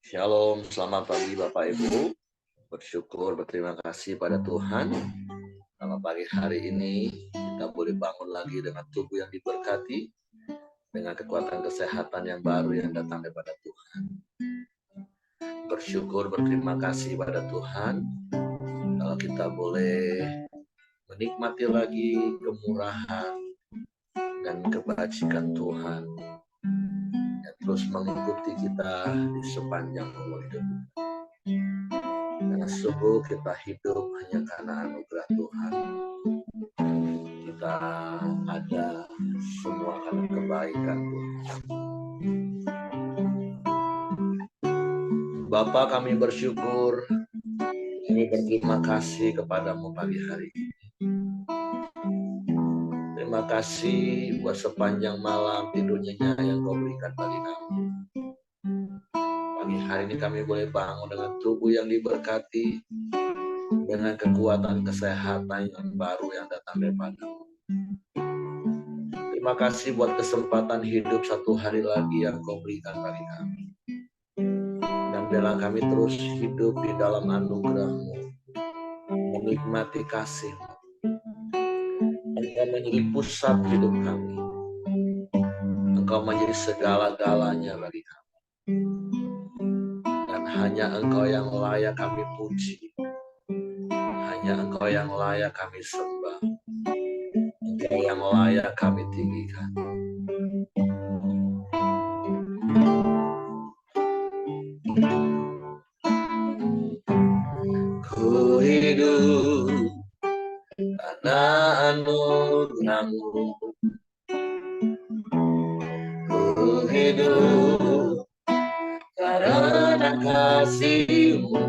Shalom, selamat pagi Bapak Ibu. Bersyukur, berterima kasih pada Tuhan. Dalam pagi hari ini kita boleh bangun lagi dengan tubuh yang diberkati, dengan kekuatan kesehatan yang baru yang datang daripada Tuhan. Bersyukur, berterima kasih pada Tuhan kalau kita boleh menikmati lagi kemurahan dan kebajikan Tuhan yang terus mengikuti kita di sepanjang umur hidup. Karena sungguh kita hidup hanya karena anugerah Tuhan. Kita ada semua karena kebaikan Tuhan. Bapa, kami bersyukur, kami berterima kasih kepadamu pagi hari ini. Terima kasih buat sepanjang malam tidur nyenyak yang kau berikan bagi kami. Pagi hari ini kami boleh bangun dengan tubuh yang diberkati, dengan kekuatan kesehatan yang baru yang datang daripada-Mu. Terima kasih buat kesempatan hidup satu hari lagi yang kau berikan bagi kami. Dan biarlah kami terus hidup di dalam anugerah-Mu, menikmati kasih-Mu. Engkau menjadi pusat hidup kami. Engkau menjadi segala-galanya bagi kami. Dan hanya Engkau yang layak kami puji. Hanya Engkau yang layak kami sembah. Engkau yang layak kami tinggikan. Ku hidup karena anugerah-Mu. Ku hidup karena kasih-Mu.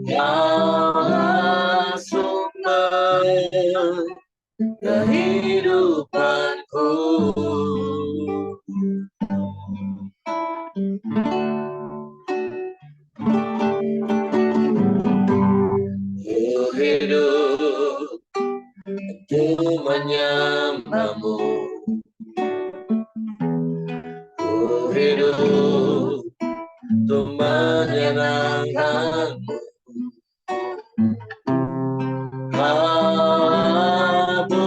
Yang sumber kehidupanku. Ku hidup untuk menyembah-Mu. Ku hidup untuk menyenangkan-Mu. Hapuslah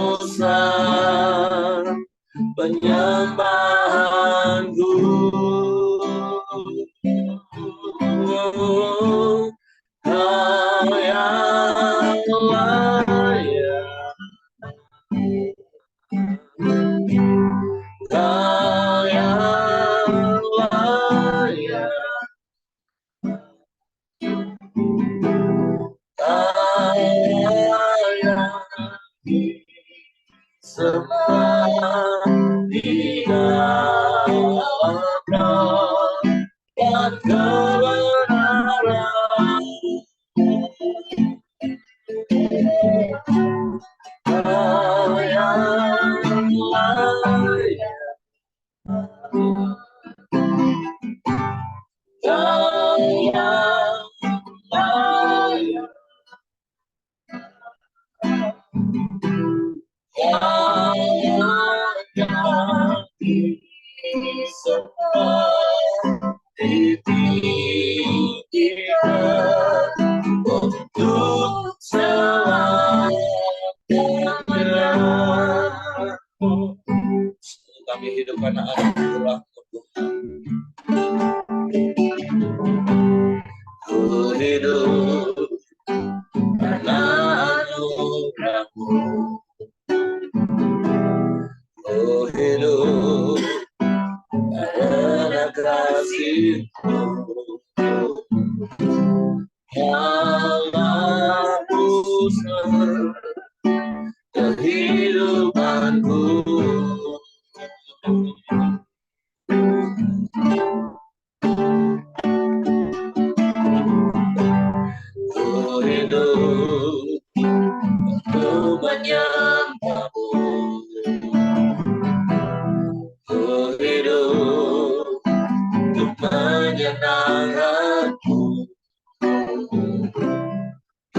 penyembahanku. Kau yang layak, Kau yang layak, Kau yang sembah di dalam roh dan kebenaran. Kau yang layak, Kau yang layak, Kau yang disembah ditinggikan untuk selamanya. Kami hidup karena anugerah-Mu Tuhan. Ku hidup karena anugerah-Mu. Ku hidup karena kasih-Mu. Yang hapuslah kehidupanku. Ku hidup untuk menyembah-Mu. Ku hidup untuk menyenangkan-Mu.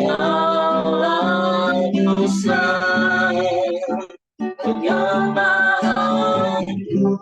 Kau hapuslah penyembahanku.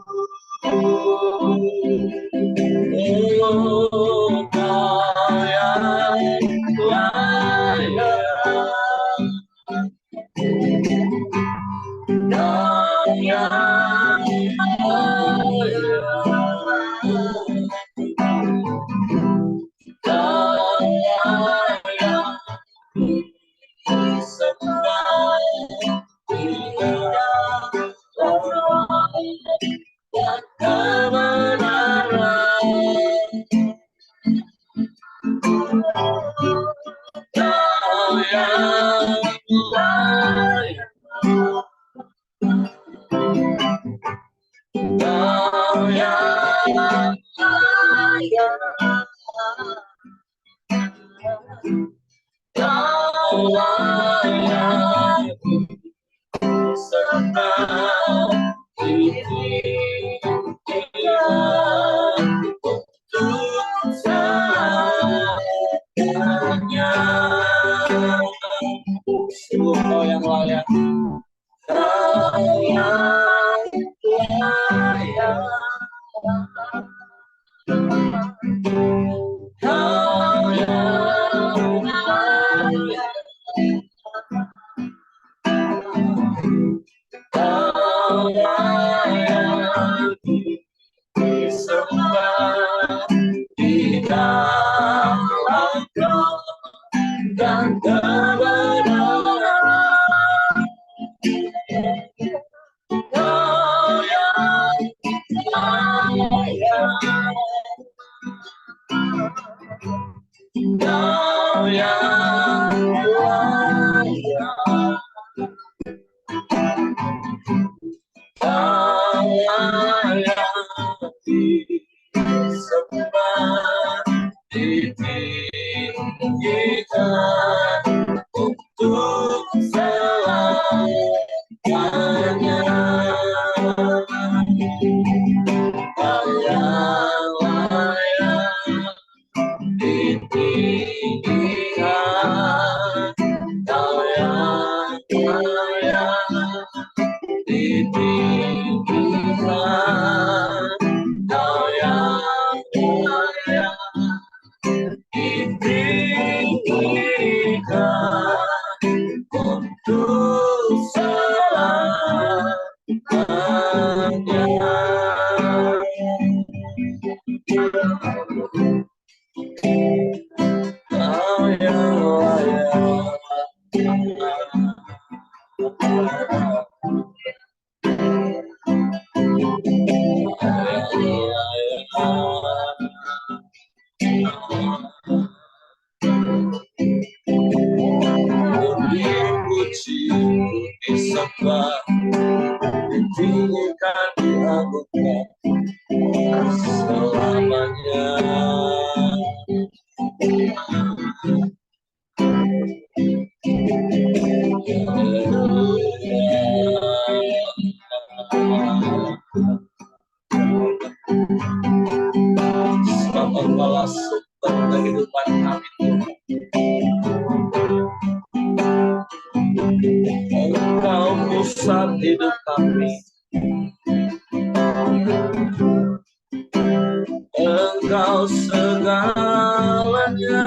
Kau yang layak, Kau layak sembah untuk sayangnya. Sungguh Kau yang layak, Kau yang layak, Kau yang layak, Kau layak disembah di dalam roh dan kebenaran. Kau yang layak, Kau yang layak, Kau layak disembah, ditinggikan untuk selamanya. Kau yang layak ditinggikan, Kau yang layak ditinggikan, Kau yang layak ditinggikan untuk selamanya. Kau yang layak, dipuji, disembah, ditinggikan, diagungkan selamanya. Sebab Engkaulah sumber kehidupan kami, Engkau pusat hidup kami, Engkau segalanya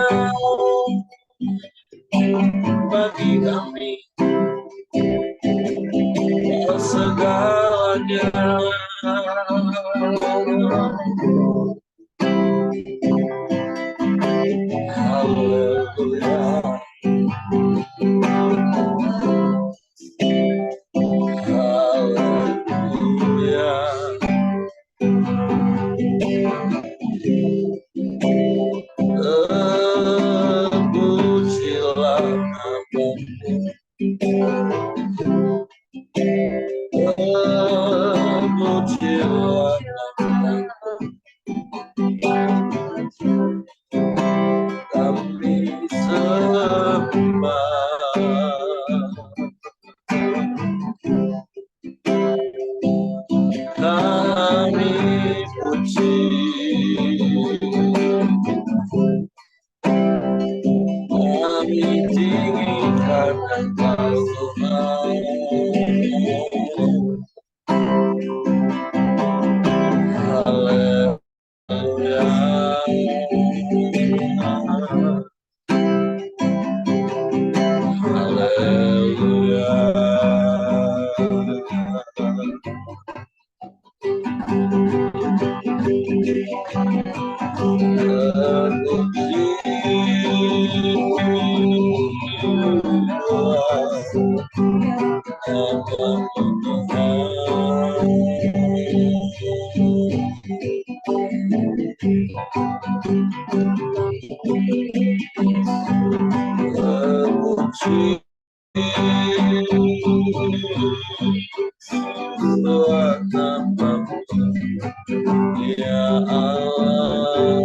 bagi kami, Engkau segalanya. Haleluya, haleluya. Pujilah namamu, pujilah namamu, kami sembah, kami puji, kami tinggikan Engkau Tuhan. Haleluya, haleluya. Ya Allah,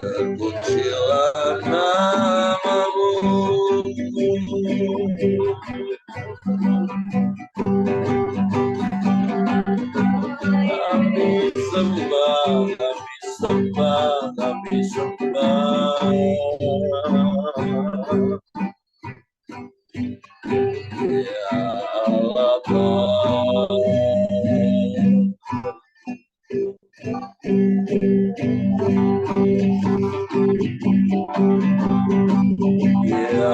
terpujilah namamu, kami sembah, kami sembah, kami sembah. Ya Allah, ya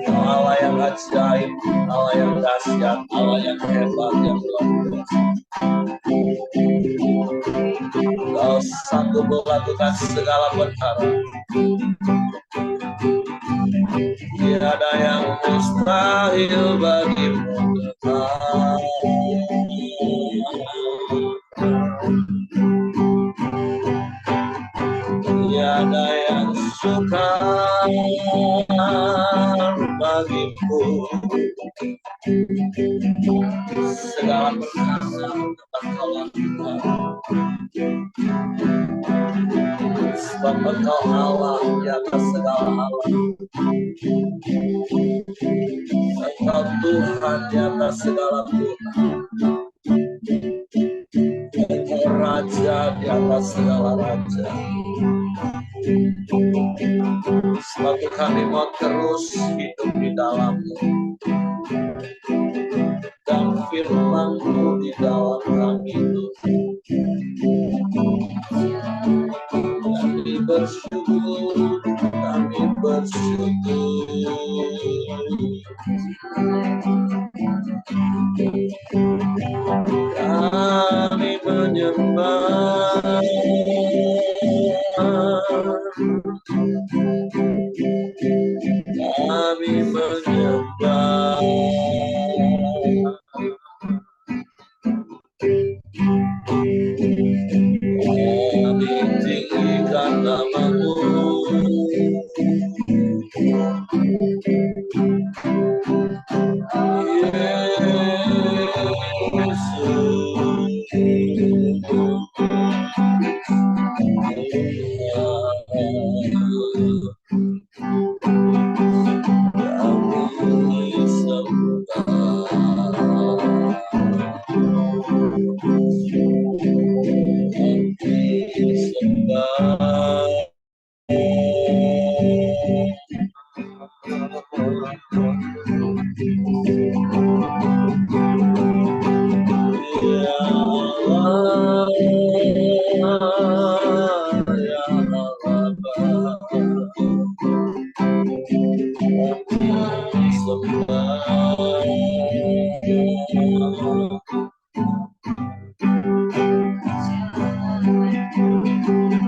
Allah yang ajaib, Allah yang dahsyat, Allah yang hebat, yang luar biasa. Kau sanggup melakukan segala perkara. Tiada yang mustahil bagimu, Tuhan. Tiada yang sukar bagimu. Segala perkara dapat kau lakukan. Sebab Engkau Allah di atas segala Allah. Engkau Tuhan di atas segala Tuhan. Engkau Raja di atas segala Raja. Sebab kami mau terus hidup di dalam-Mu, dan firman-Mu di dalam kami, Tuhan. Kami bersyukur, kami bersyukur. Kami menyembah, kami menyembah. Kami tinggikan nama-Mu,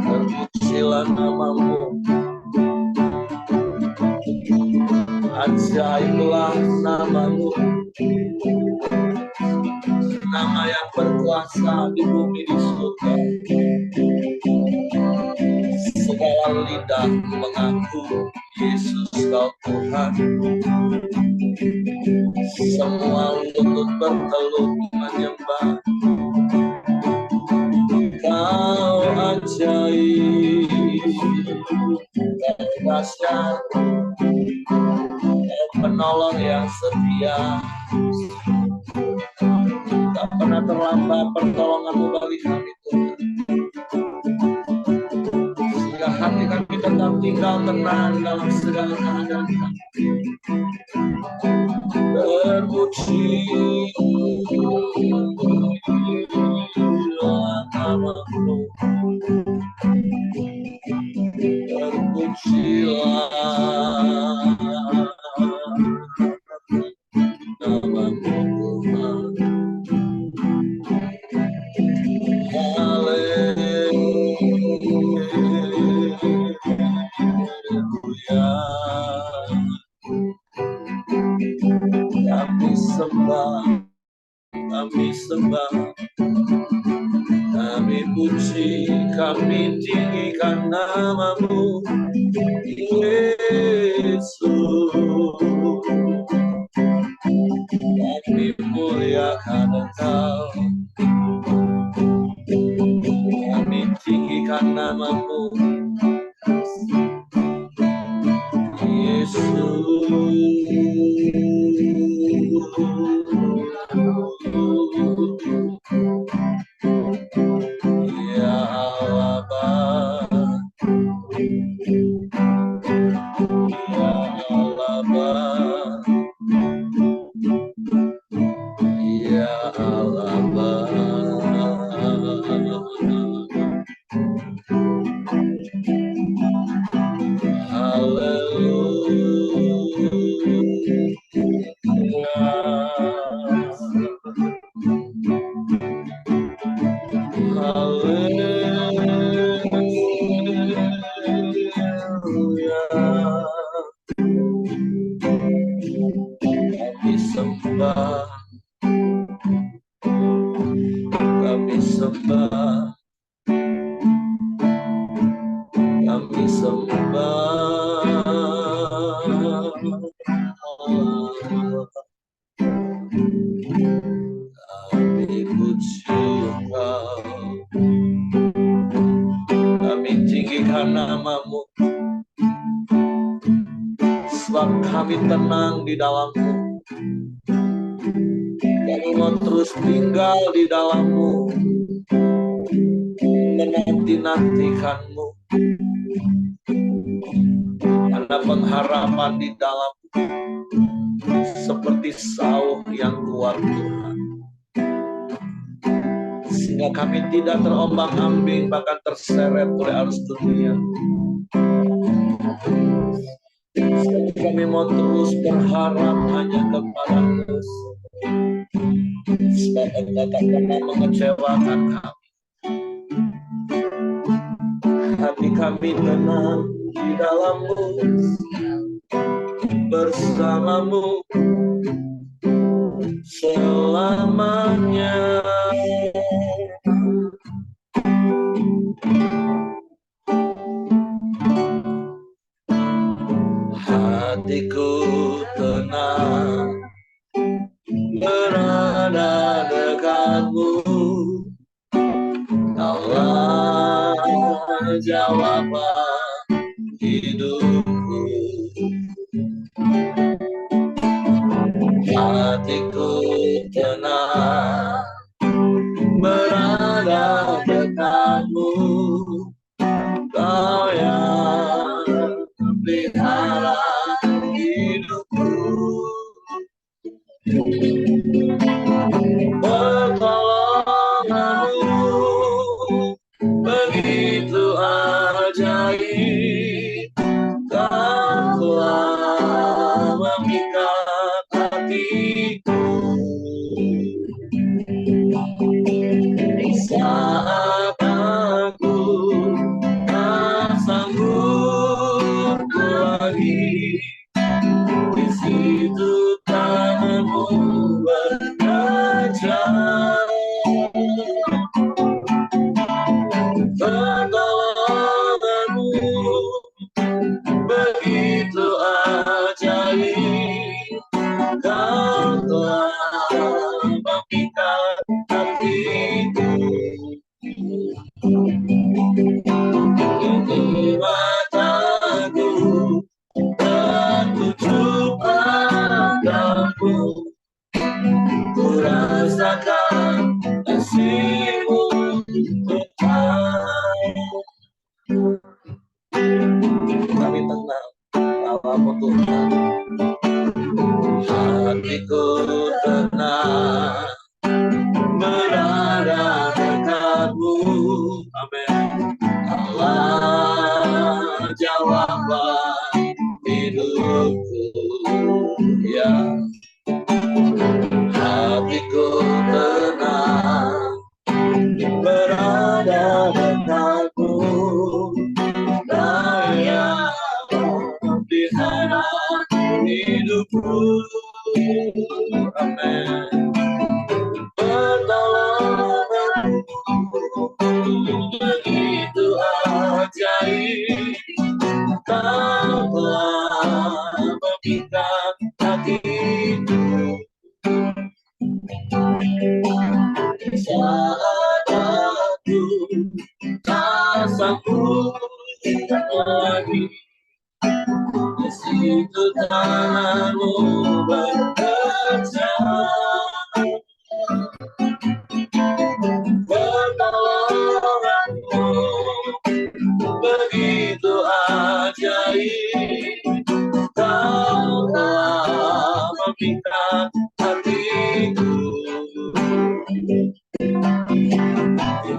terpujilah nama-Mu, ajaiblah nama-Mu, nama yang berkuasa di bumi di surga. Segala lidah mengaku Yesus Kau Tuhan. Semua lutut bertelut menyembah. Kau ajaib, Kau dahsyat, Kau penolong yang setia. Tak pernah terlambat pertolongan-Mu bagi kami, Tuhan. Sehingga hati kami tetap tinggal tenang dalam segala keadaan kami. Terpuji sembah, kami sembah, kami puji, kami tinggikan nama-Mu, Yesus. Kami muliakan Engkau, kami tinggikan nama-Mu, Yesus. Ya Allah Bapa, ya Allah Bapa, ya Allah Bapa. Kami sembah, kami sembah, kami sembah, kami puji Engkau, kami tinggikan nama-Mu, sebab kami tenang di dalam-Mu. Kami mau terus tinggal di dalam-Mu, menanti-nantikan-Mu. Ada pengharapan di dalam-Mu, seperti sauh yang kuat Tuhan. Sehingga kami tidak terombang-ambing, bahkan terseret oleh arus dunia. Kami mau terus berharap hanya kepada-Mu, sebab Engkau tak pernah mengecewakan kami. Hati kami tenang di dalam-Mu, bersama-Mu selamanya. Hatiku tenang berada dekat-Mu, Kaulah jawaban hidupku. Hatiku tenang berada dekat-Mu, Kau yang pelihara hidupku. Pertolongan-Mu begitu ajaib, Kau telah memikat hatiku. Saat aku tak sanggup lagi, di situ tangan-Mu bekerja. Pertolongan-Mu begitu ajaib, Kau telah memikat hatiku. Ini mataku tertuju padamu, ku rasakan kasih-Mu Tuhan. Kami tenang dalam-Mu Tuhan, hatiku tenang berada dekat-Mu. Amin. Allah jawaban hidupku, ya. Hatiku tenang berada dekat-Mu, Kau yang pelihara hidupku. Amin. Pertolonganmu begitu ajaib, Kau telah memikat hatiku. Saat aku tak sanggup lagi, di situ tanganmu bekerja. Pertolonganmu begitu ajaib, Kau telah memikat hatiku.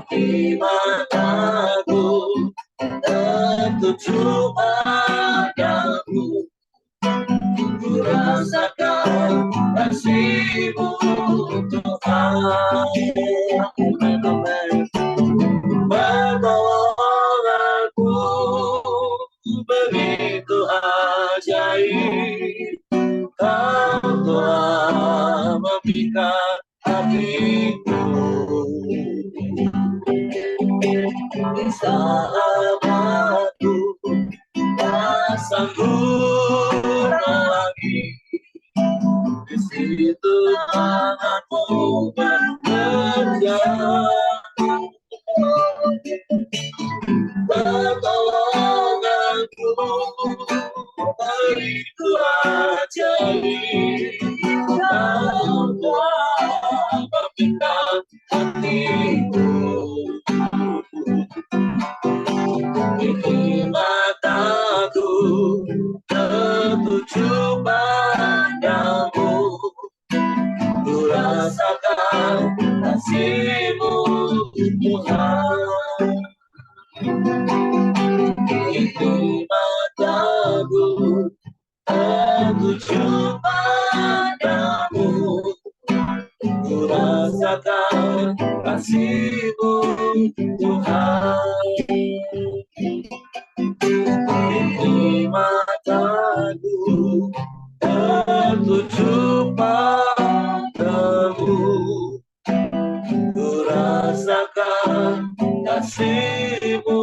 Di mataku tertuju padamu, ku rasakan kasih-Mu Tuhan. Pertolonganmu begitu ajaib, Kau telah memikat hatiku. Saat aku tak sanggup lagi, di situ tanganmu bekerja. Pertolonganmu begitu ajaib, Kau telah memikat hatiku. Di mataku tertuju padamu, ku rasakan kasih-Mu Tuhan. Di mataku tertuju padamu, ku rasakan kasih-Mu Tuhan. Di mataku tertuju padamu, ku rasakan kasih-Mu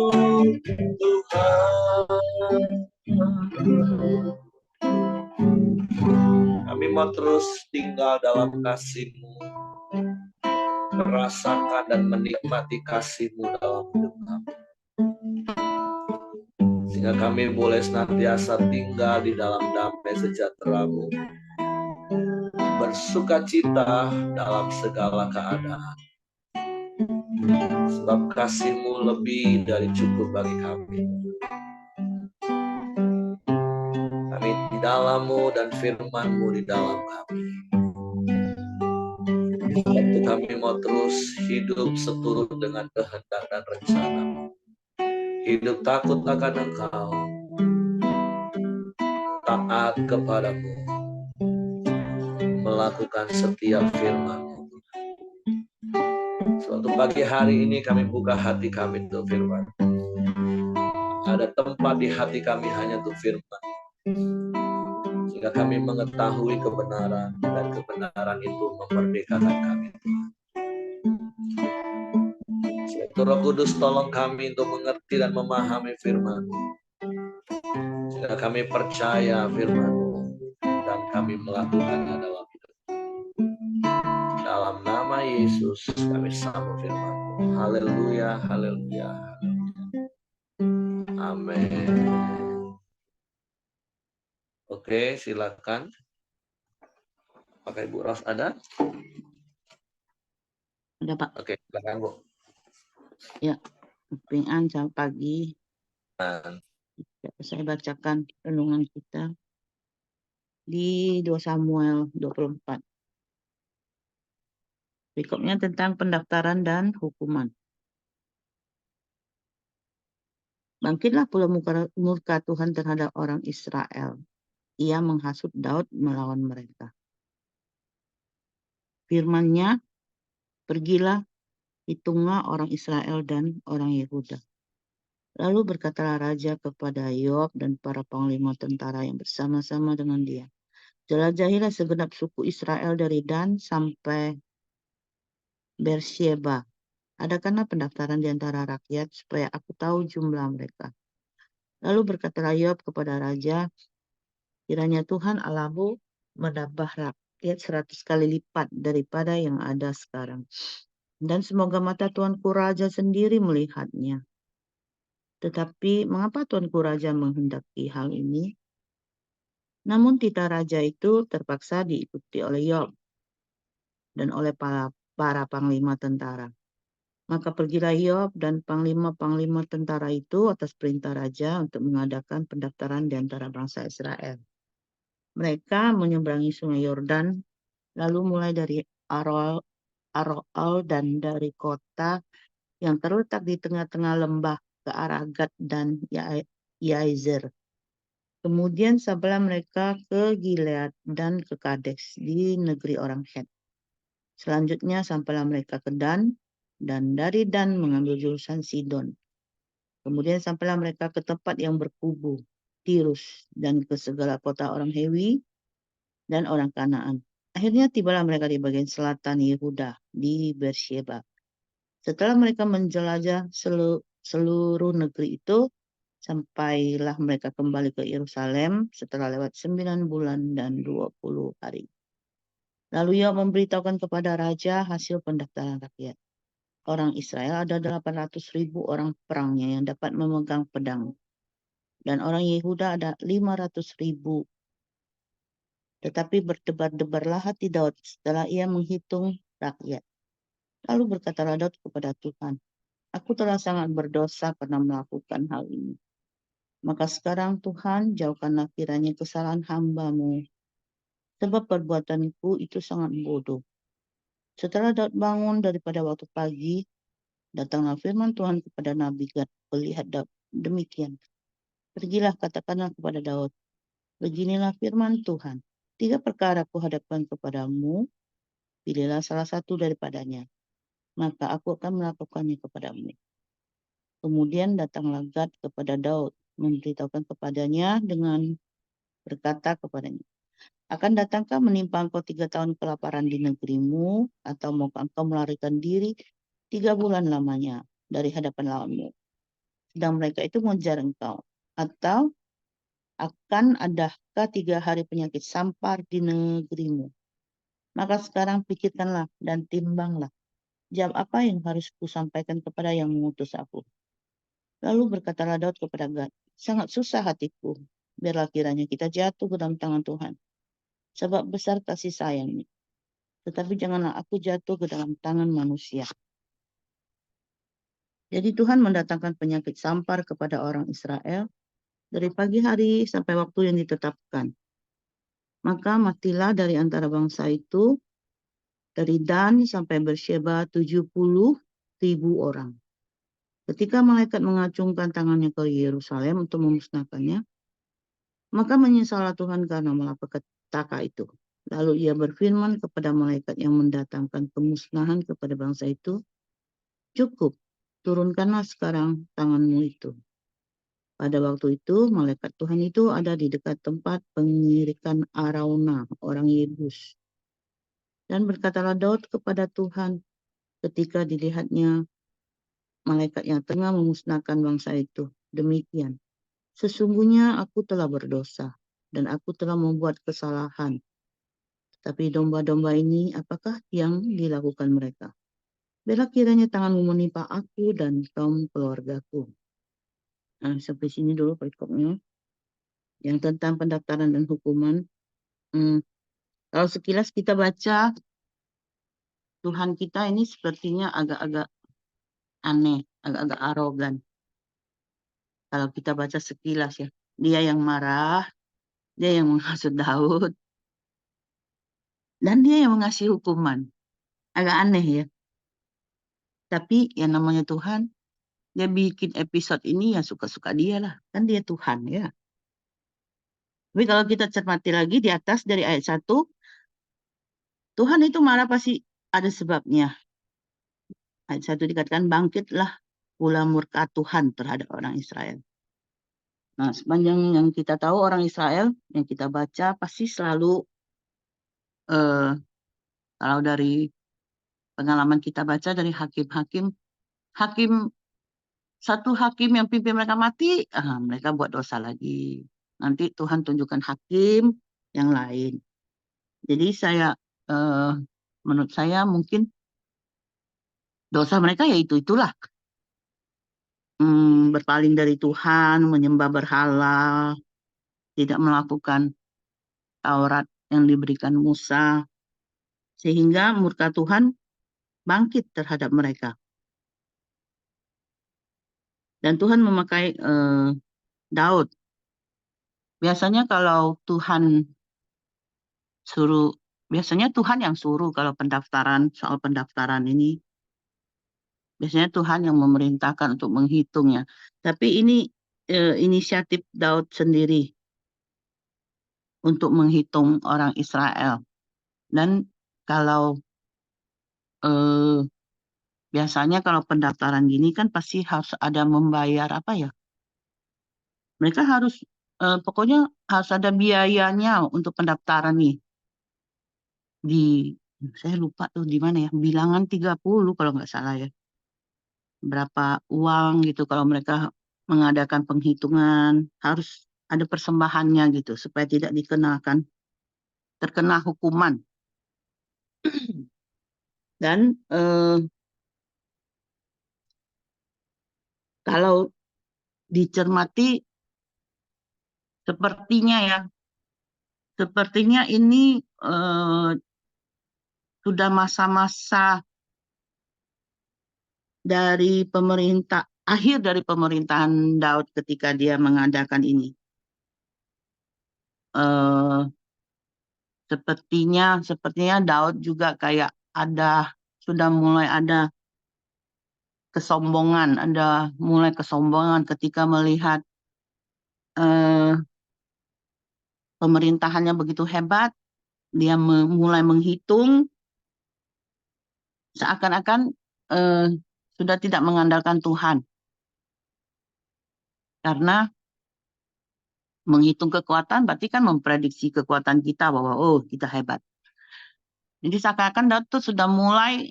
Tuhan. Kami mau terus tinggal dalam kasih-Mu, merasakan dan menikmati kasih-Mu dalam hidup kami, sehingga kami boleh senantiasa tinggal di dalam damai sejahtera-Mu, bersukacita dalam segala keadaan, sebab kasih-Mu lebih dari cukup bagi kami. Kami di dalam-Mu dan firman-Mu di dalam kami. Waktu kami mau terus hidup seturut dengan kehendak dan rencana-Mu, hidup takut akan Engkau, taat kepada-Mu, melakukan setiap firman-Mu. Suatu pagi hari ini kami buka hati kami untuk firman. Ada tempat di hati kami hanya untuk firman, sehingga kami mengetahui kebenaran, dan kebenaran itu memerdekakan kami. Roh Kudus, tolong kami untuk mengerti dan memahami firman-Mu, sehingga kami percaya firman-Mu dan kami melakukannya dalam hidup. Dalam nama Yesus kami sambut firman-Mu. Haleluya, haleluya, haleluya. Amin. Oke, silakan. Apakah Ibu Ros ada? Ada, Pak. Oke, silakan, Bu. Ya, Pingan, selamat pagi. Saya bacakan renungan kita di 2 Samuel 24. Berikutnya tentang pendaftaran dan hukuman. Bangkitlah pula murka Tuhan terhadap orang Israel. Ia menghasut Daud melawan mereka. Firman-Nya, pergilah, hitunglah orang Israel dan orang Yehuda. Lalu berkatalah raja kepada Yoab dan para panglima tentara yang bersama-sama dengan dia, Jelajahilah segenap suku Israel dari Dan sampai Beersheba. Adakanlah pendaftaran di antara rakyat supaya aku tahu jumlah mereka. Lalu berkatalah Yoab kepada raja, kiranya Tuhan Allahmu menambah rakyat 100 kali lipat daripada yang ada sekarang. Dan semoga mata Tuanku Raja sendiri melihatnya. Tetapi mengapa Tuanku Raja menghendaki hal ini? Namun titah raja itu terpaksa diikuti oleh Yoab dan oleh para panglima tentara. Maka pergilah Yoab dan panglima-panglima tentara itu atas perintah raja untuk mengadakan pendaftaran di antara bangsa Israel. Mereka menyeberangi sungai Yordan, lalu mulai dari Aroel dan dari kota yang terletak di tengah-tengah lembah ke arah Gad dan Yazer. Kemudian sampailah mereka ke Gilead dan ke Kades di negeri orang Het. Selanjutnya sampailah mereka ke Dan, dan dari Dan mengambil jurusan Sidon. Kemudian sampailah mereka ke tempat yang berkubu, Tirus, dan ke segala kota orang Hewi dan orang Kanaan. Akhirnya tibalah mereka di bagian selatan Yehuda, di Beersheba. Setelah mereka menjelajah seluruh negeri itu, sampailah mereka kembali ke Yerusalem setelah lewat 9 bulan dan 20 hari. Lalu ia memberitahukan kepada raja hasil pendaftaran rakyat. Orang Israel ada 800.000 orang perangnya yang dapat memegang pedang. Dan orang Yehuda ada 500.000. Tetapi berdebar-debarlah hati Daud setelah ia menghitung rakyat. Lalu berkatalah Daud kepada Tuhan, aku telah sangat berdosa karena melakukan hal ini. Maka sekarang Tuhan, jauhkanlah kiranya kesalahan hamba-Mu, sebab perbuatanku itu sangat bodoh. Setelah Daud bangun daripada waktu pagi, datanglah firman Tuhan kepada Nabi Gad, melihat Daud demikian. Pergilah katakanlah kepada Daud, beginilah firman Tuhan. 3 perkara kuhadapkan kepadamu, pilihlah salah satu daripadanya, maka aku akan melakukannya kepadamu. Kemudian datanglah Gad kepada Daud, memberitahukan kepadanya dengan berkata kepadanya, akan datangkah menimpa engkau 3 tahun kelaparan di negerimu, atau maukah engkau melarikan diri 3 bulan lamanya dari hadapan lawanmu, sedang mereka itu mengejar engkau, atau akan adakah 3 hari penyakit sampar di negerimu? Maka sekarang pikirkanlah dan timbanglah. Jawab apa yang harus kusampaikan kepada yang mengutus aku. Lalu berkatalah Daud kepada Gad, sangat susah hatiku. Biarlah kiranya kita jatuh ke dalam tangan Tuhan. Sebab besar kasih sayangnya. Tetapi janganlah aku jatuh ke dalam tangan manusia. Jadi Tuhan mendatangkan penyakit sampar kepada orang Israel dari pagi hari sampai waktu yang ditetapkan. Maka matilah dari antara bangsa itu, dari Dan sampai Beersheba 70.000 orang. Ketika malaikat mengacungkan tangannya ke Yerusalem untuk memusnahkannya, maka menyesallah Tuhan karena malapetaka itu. Lalu ia berfirman kepada malaikat yang mendatangkan kemusnahan kepada bangsa itu, cukup, turunkanlah sekarang tanganmu itu. Pada waktu itu, malaikat Tuhan itu ada di dekat tempat pengirikan Arauna, orang Yebus. Dan berkatalah Daud kepada Tuhan ketika dilihatnya malaikat yang tengah memusnahkan bangsa itu. Demikian, sesungguhnya aku telah berdosa dan aku telah membuat kesalahan. Tapi domba-domba ini apakah yang dilakukan mereka? Biarlah kiranya tanganmu menimpa aku dan kaum keluargaku. Nah, sampai sini dulu perikopnya. Yang tentang pendaftaran dan hukuman. Kalau sekilas kita baca, Tuhan kita ini sepertinya agak-agak aneh, agak-agak arogan. Kalau kita baca sekilas ya. Dia yang marah, dia yang menghasut Daud, dan dia yang mengasih hukuman. Agak aneh ya. Tapi yang namanya Tuhan, dia bikin episode ini ya suka-suka dia lah. Kan dia Tuhan ya. Tapi kalau kita cermati lagi di atas dari ayat 1, Tuhan itu marah pasti ada sebabnya. Ayat 1 dikatakan bangkitlah pula murka Tuhan terhadap orang Israel. Nah, sepanjang yang kita tahu orang Israel, yang kita baca pasti selalu eh, kalau dari pengalaman kita baca dari hakim-hakim, satu hakim yang pimpin mereka mati, mereka buat dosa lagi. Nanti Tuhan tunjukkan hakim yang lain. Jadi eh, menurut saya mungkin dosa mereka ya itulah. Berpaling dari Tuhan, menyembah berhala, tidak melakukan Taurat yang diberikan Musa, sehingga murka Tuhan bangkit terhadap mereka. Dan Tuhan memakai Daud. Biasanya kalau Tuhan biasanya Tuhan yang suruh kalau soal pendaftaran ini. Biasanya Tuhan yang memerintahkan untuk menghitungnya. Tapi ini inisiatif Daud sendiri untuk menghitung orang Israel. Dan kalau biasanya kalau pendaftaran gini kan pasti harus ada membayar apa ya? Mereka harus pokoknya harus ada biayanya untuk pendaftaran nih. Saya lupa tuh di mana ya, bilangan 30 kalau nggak salah ya. Berapa uang gitu kalau mereka mengadakan penghitungan, harus ada persembahannya gitu supaya tidak terkena hukuman. Dan kalau dicermati sepertinya ini sudah masa-masa akhir dari pemerintahan Daud ketika dia mengadakan ini. Sepertinya Daud juga kayak sudah mulai ada kesombongan ketika melihat pemerintahannya begitu hebat. Dia mulai menghitung seakan-akan sudah tidak mengandalkan Tuhan. Karena menghitung kekuatan berarti kan memprediksi kekuatan kita bahwa kita hebat. Jadi seakan-akan Daud tuh sudah mulai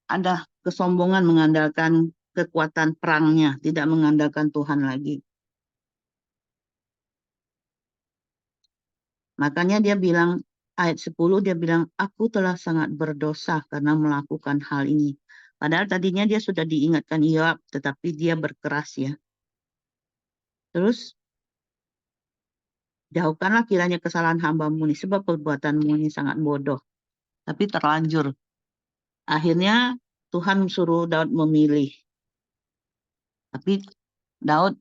ada kesombongan mengandalkan kekuatan perangnya, tidak mengandalkan Tuhan lagi. Makanya dia bilang, ayat 10 dia bilang, aku telah sangat berdosa karena melakukan hal ini. Padahal tadinya dia sudah diingatkan Yoab, tetapi dia berkeras ya. Terus, jauhkanlah kiranya kesalahan hamba-Mu ini, sebab perbuatanmu ini sangat bodoh. Tapi terlanjur. Akhirnya Tuhan suruh Daud memilih. Tapi Daud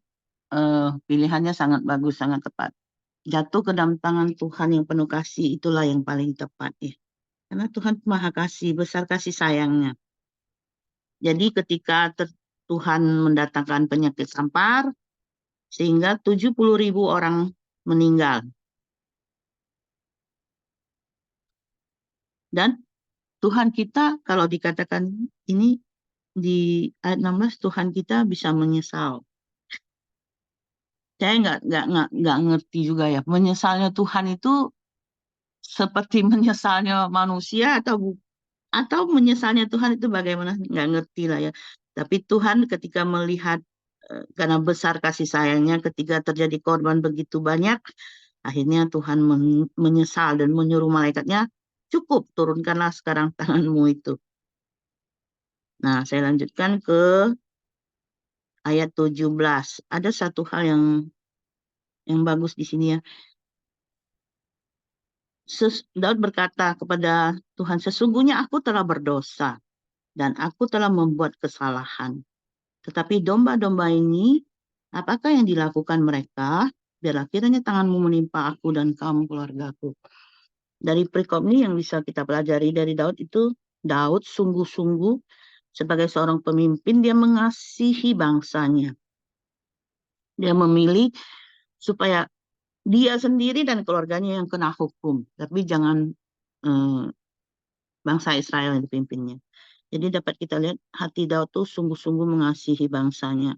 pilihannya sangat bagus, sangat tepat. Jatuh ke dalam tangan Tuhan yang penuh kasih, itulah yang paling tepat ya. Karena Tuhan maha kasih, besar kasih sayangnya. Jadi ketika Tuhan mendatangkan penyakit sampar, sehingga 70.000 orang meninggal. Dan Tuhan kita, kalau dikatakan ini di ayat 16, Tuhan kita bisa menyesal. Saya nggak ngerti juga ya, menyesalnya Tuhan itu seperti menyesalnya manusia atau menyesalnya Tuhan itu bagaimana, nggak ngerti lah ya. Tapi Tuhan ketika melihat karena besar kasih sayangnya ketika terjadi korban begitu banyak, akhirnya Tuhan menyesal dan menyuruh malaikatnya, cukup turunkanlah sekarang tanganmu itu. Nah, saya lanjutkan ke ayat 17. Ada satu hal yang bagus di sini ya. Daud berkata kepada Tuhan, sesungguhnya aku telah berdosa dan aku telah membuat kesalahan. Tetapi domba-domba ini, apakah yang dilakukan mereka? Biarlah kiranya tanganmu menimpa aku dan kamu keluargaku. Dari perikop ini yang bisa kita pelajari dari Daud itu, Daud sungguh-sungguh sebagai seorang pemimpin, dia mengasihi bangsanya. Dia memilih supaya dia sendiri dan keluarganya yang kena hukum, tapi jangan bangsa Israel yang dipimpinnya. Jadi dapat kita lihat hati Daud tuh sungguh-sungguh mengasihi bangsanya.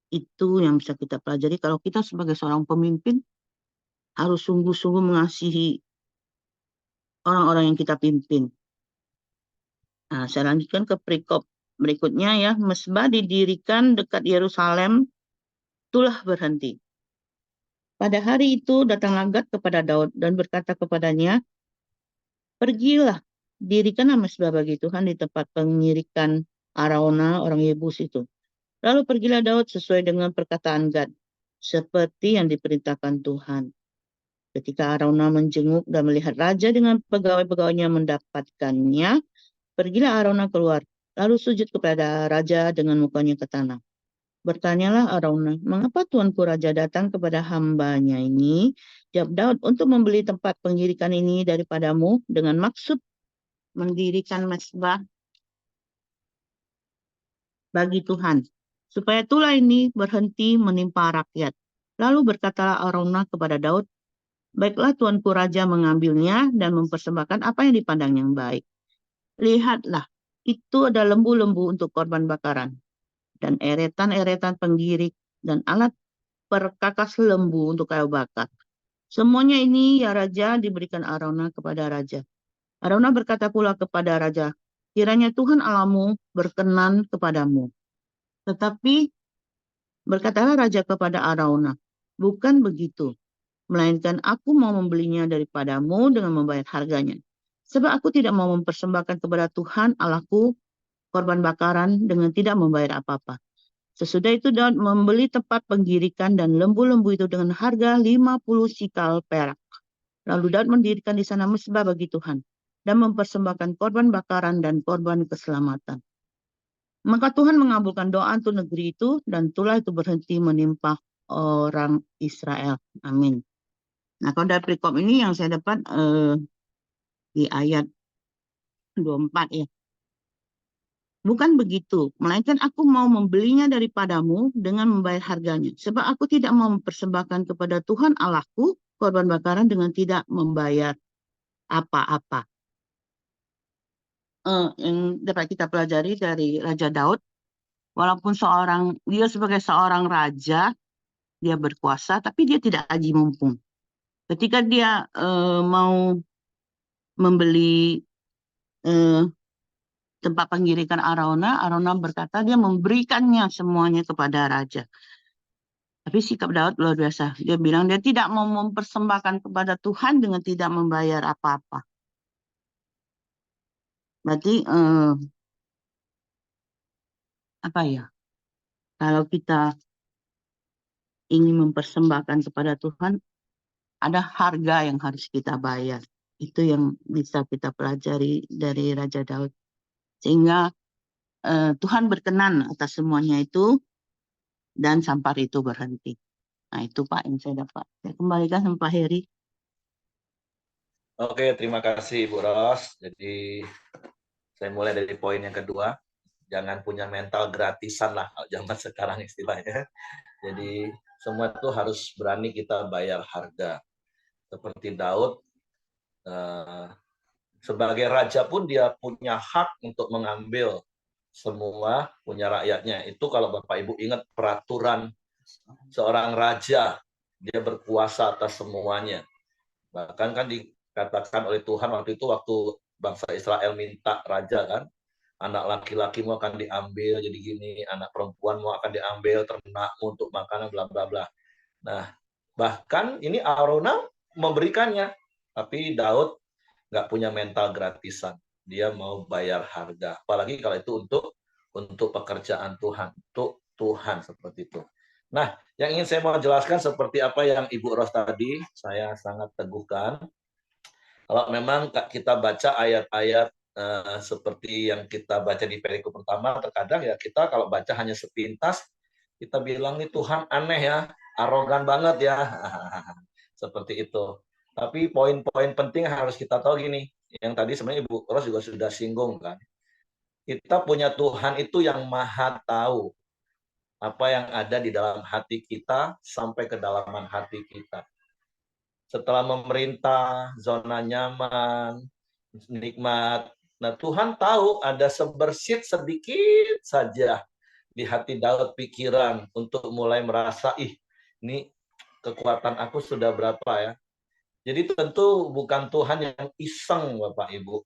Itu yang bisa kita pelajari kalau kita sebagai seorang pemimpin harus sungguh-sungguh mengasihi orang-orang yang kita pimpin. Nah, saya lanjutkan ke perikop berikutnya ya. Mesbah didirikan dekat Yerusalem, itulah berhenti. Pada hari itu datanglah Gad kepada Daud dan berkata kepadanya, pergilah, dirikanlah mesbah bagi Tuhan di tempat pengirikan Arauna orang Yebus itu. Lalu pergilah Daud sesuai dengan perkataan Gad, seperti yang diperintahkan Tuhan. Ketika Arauna menjenguk dan melihat raja dengan pegawai-pegawainya mendapatkannya, pergilah Arauna keluar, lalu sujud kepada raja dengan mukanya ke tanah. Bertanyalah Arauna, mengapa tuanku raja datang kepada hambanya ini? Jawab Daud, untuk membeli tempat pengirikan ini daripadamu dengan maksud mendirikan mesbah bagi Tuhan, supaya tulah ini berhenti menimpa rakyat. Lalu berkatalah Arauna kepada Daud, baiklah tuanku raja mengambilnya dan mempersembahkan apa yang dipandang yang baik. Lihatlah, itu ada lembu-lembu untuk korban bakaran, dan eretan-eretan penggirik, dan alat perkakas lembu untuk kayu bakar. Semuanya ini, ya Raja, diberikan Arauna kepada Raja. Arauna berkata pula kepada Raja, kiranya Tuhan Allahmu berkenan kepadamu. Tetapi berkatalah Raja kepada Arauna, bukan begitu, melainkan aku mau membelinya daripadamu dengan membayar harganya. Sebab aku tidak mau mempersembahkan kepada Tuhan Allahku korban bakaran dengan tidak membayar apa-apa. Sesudah itu Daud membeli tempat penggirikan dan lembu-lembu itu dengan harga 50 sikal perak. Lalu Daud mendirikan di sana mesbah bagi Tuhan dan mempersembahkan korban bakaran dan korban keselamatan. Maka Tuhan mengabulkan doa untuk negeri itu dan tulah itu berhenti menimpa orang Israel. Amin. Nah, kalau dari perikop ini yang saya dapat di ayat 24 ya. Bukan begitu, melainkan aku mau membelinya daripadamu dengan membayar harganya. Sebab aku tidak mau mempersembahkan kepada Tuhan Allahku korban bakaran dengan tidak membayar apa-apa. Yang dapat kita pelajari dari Raja Daud, walaupun dia sebagai seorang raja, dia berkuasa, tapi dia tidak aji mumpung. Ketika dia mau membeli tempat pengirikan Arauna berkata dia memberikannya semuanya kepada raja. Tapi sikap Daud luar biasa. Dia bilang dia tidak mau mempersembahkan kepada Tuhan dengan tidak membayar apa-apa. Berarti apa ya? Kalau kita ingin mempersembahkan kepada Tuhan, ada harga yang harus kita bayar. Itu yang bisa kita pelajari dari Raja Daud. Sehingga Tuhan berkenan atas semuanya itu dan sampar itu berhenti. Nah itu Pak yang saya dapat. Saya kembalikan sama Pak Heri. Oke, terima kasih Bu Ros. Jadi saya mulai dari poin yang kedua. Jangan punya mental gratisan lah kalau zaman sekarang istilahnya. Jadi semua itu harus berani kita bayar harga. Seperti Daud, sebagai raja pun dia punya hak untuk mengambil semua punya rakyatnya. Itu kalau Bapak Ibu ingat peraturan seorang raja, dia berkuasa atas semuanya. Bahkan kan dikatakan oleh Tuhan waktu itu waktu bangsa Israel minta raja kan, anak laki-lakimu akan diambil jadi gini, anak perempuanmu akan diambil, ternakmu untuk makanan, bla bla bla. Nah, bahkan ini Arauna memberikannya, tapi Daud nggak punya mental gratisan. Dia mau bayar harga. Apalagi kalau itu untuk pekerjaan Tuhan, untuk Tuhan seperti itu. Nah, yang ingin saya mau jelaskan seperti apa yang Ibu Ros tadi, saya sangat teguhkan. Kalau memang kita baca ayat-ayat seperti yang kita baca di perikop pertama, terkadang ya kita kalau baca hanya sepintas, kita bilang nih Tuhan aneh ya, arogan banget ya, seperti itu. Tapi poin-poin penting harus kita tahu gini, yang tadi sebenarnya Ibu Ros juga sudah singgung kan. Kita punya Tuhan itu yang maha tahu apa yang ada di dalam hati kita sampai kedalaman hati kita. Setelah memerintah, zona nyaman, nikmat. Nah, Tuhan tahu ada sebersit sedikit saja di hati Daud pikiran untuk mulai merasa, ini kekuatan aku sudah berapa ya? Jadi tentu bukan Tuhan yang iseng, Bapak Ibu.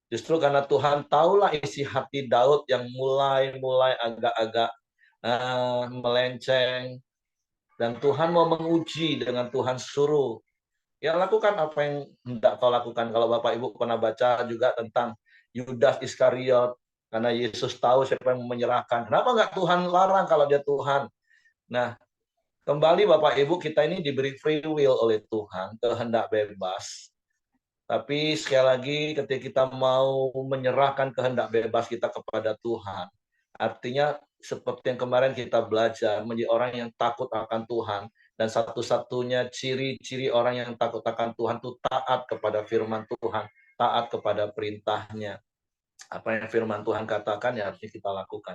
Justru karena Tuhan tahulah isi hati Daud yang mulai agak-agak melenceng. Dan Tuhan mau menguji dengan Tuhan suruh. Ya lakukan apa yang hendak kau lakukan. Kalau Bapak Ibu pernah baca juga tentang Yudas Iskariot. Karena Yesus tahu siapa yang menyerahkan. Kenapa nggak Tuhan larang kalau dia Tuhan? Nah, kembali Bapak Ibu, kita ini diberi free will oleh Tuhan, kehendak bebas. Tapi sekali lagi ketika kita mau menyerahkan kehendak bebas kita kepada Tuhan, artinya seperti yang kemarin kita belajar, menjadi orang yang takut akan Tuhan. Dan satu-satunya ciri-ciri orang yang takut akan Tuhan itu taat kepada firman Tuhan, taat kepada perintahnya. Apa yang firman Tuhan katakan ya harusnya kita lakukan.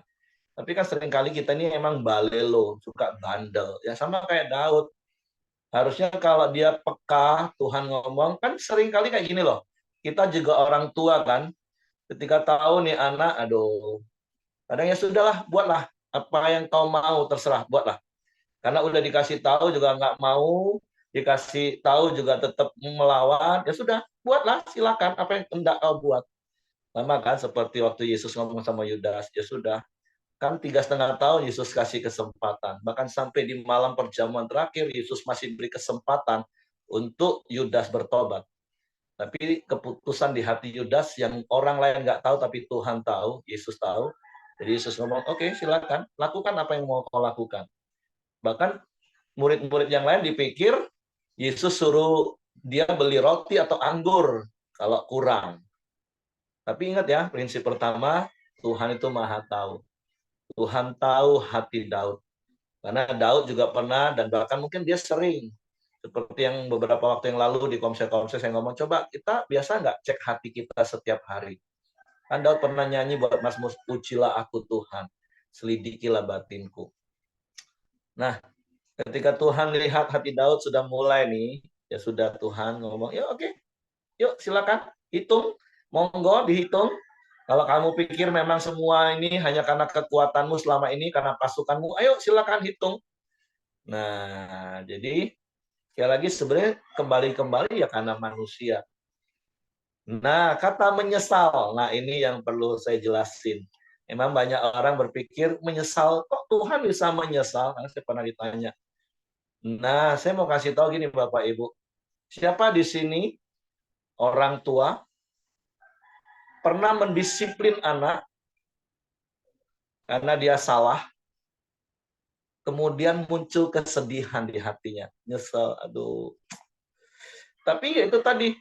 Tapi kan seringkali kita ini emang balelo, suka bandel. Ya sama kayak Daud. Harusnya kalau dia peka, Tuhan ngomong, kan seringkali kayak gini loh. Kita juga orang tua kan, ketika tahu nih anak, aduh, kadang ya sudahlah, buatlah. Apa yang kau mau, terserah, buatlah. Karena udah dikasih tahu juga nggak mau, dikasih tahu juga tetap melawan, ya sudah, buatlah, silakan, apa yang hendak kau buat. Sama kan, seperti waktu Yesus ngomong sama Yudas, ya sudah, kan 3,5 tahun Yesus kasih kesempatan. Bahkan sampai di malam perjamuan terakhir, Yesus masih beri kesempatan untuk Yudas bertobat. Tapi keputusan di hati Yudas yang orang lain nggak tahu, tapi Tuhan tahu, Yesus tahu. Jadi Yesus ngomong, oke, silakan, lakukan apa yang mau kau lakukan. Bahkan murid-murid yang lain dipikir, Yesus suruh dia beli roti atau anggur kalau kurang. Tapi ingat ya, prinsip pertama, Tuhan itu maha tahu. Tuhan tahu hati Daud. Karena Daud juga pernah, dan bahkan mungkin dia sering, seperti yang beberapa waktu yang lalu di komsel-komsel saya ngomong, coba kita biasa nggak cek hati kita setiap hari. Kan Daud pernah nyanyi buat Mazmur, ujilah aku Tuhan, selidikilah batinku. Nah, ketika Tuhan lihat hati Daud sudah mulai nih, ya sudah Tuhan ngomong, ya oke, yuk silakan, hitung, monggo dihitung. Kalau kamu pikir memang semua ini hanya karena kekuatanmu selama ini, karena pasukanmu, ayo silakan hitung. Nah, jadi sekali lagi sebenarnya kembali ya karena manusia. Nah, kata menyesal, nah ini yang perlu saya jelasin. Memang banyak orang berpikir menyesal, kok Tuhan bisa menyesal? Karena saya pernah ditanya. Nah, saya mau kasih tahu gini Bapak Ibu. Siapa di sini orang tua pernah mendisiplin anak karena dia salah, kemudian muncul kesedihan di hatinya. Nyesel, aduh. Tapi itu tadi,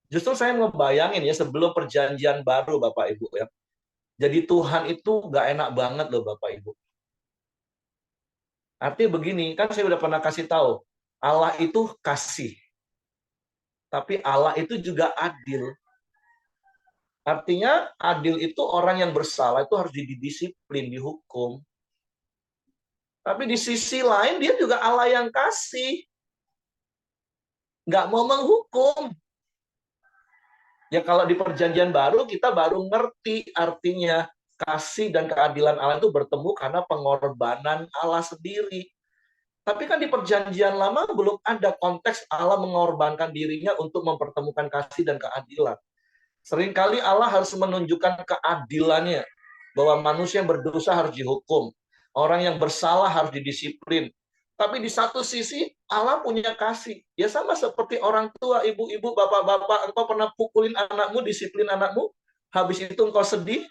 justru saya ngebayangin ya sebelum perjanjian baru Bapak Ibu ya. Jadi Tuhan itu nggak enak banget loh Bapak Ibu. Artinya begini, kan saya udah pernah kasih tahu, Allah itu kasih. Tapi Allah itu juga adil. Artinya adil itu orang yang bersalah itu harus didisiplin, dihukum. Tapi di sisi lain dia juga Allah yang kasih. Nggak mau menghukum. Ya kalau di perjanjian baru kita baru ngerti artinya kasih dan keadilan Allah itu bertemu karena pengorbanan Allah sendiri. Tapi kan di perjanjian lama belum ada konteks Allah mengorbankan dirinya untuk mempertemukan kasih dan keadilan. Seringkali Allah harus menunjukkan keadilannya, bahwa manusia yang berdosa harus dihukum, orang yang bersalah harus didisiplin. Tapi di satu sisi Allah punya kasih. Ya sama seperti orang tua, ibu-ibu, bapak-bapak, engkau pernah pukulin anakmu, disiplin anakmu, habis itu engkau sedih,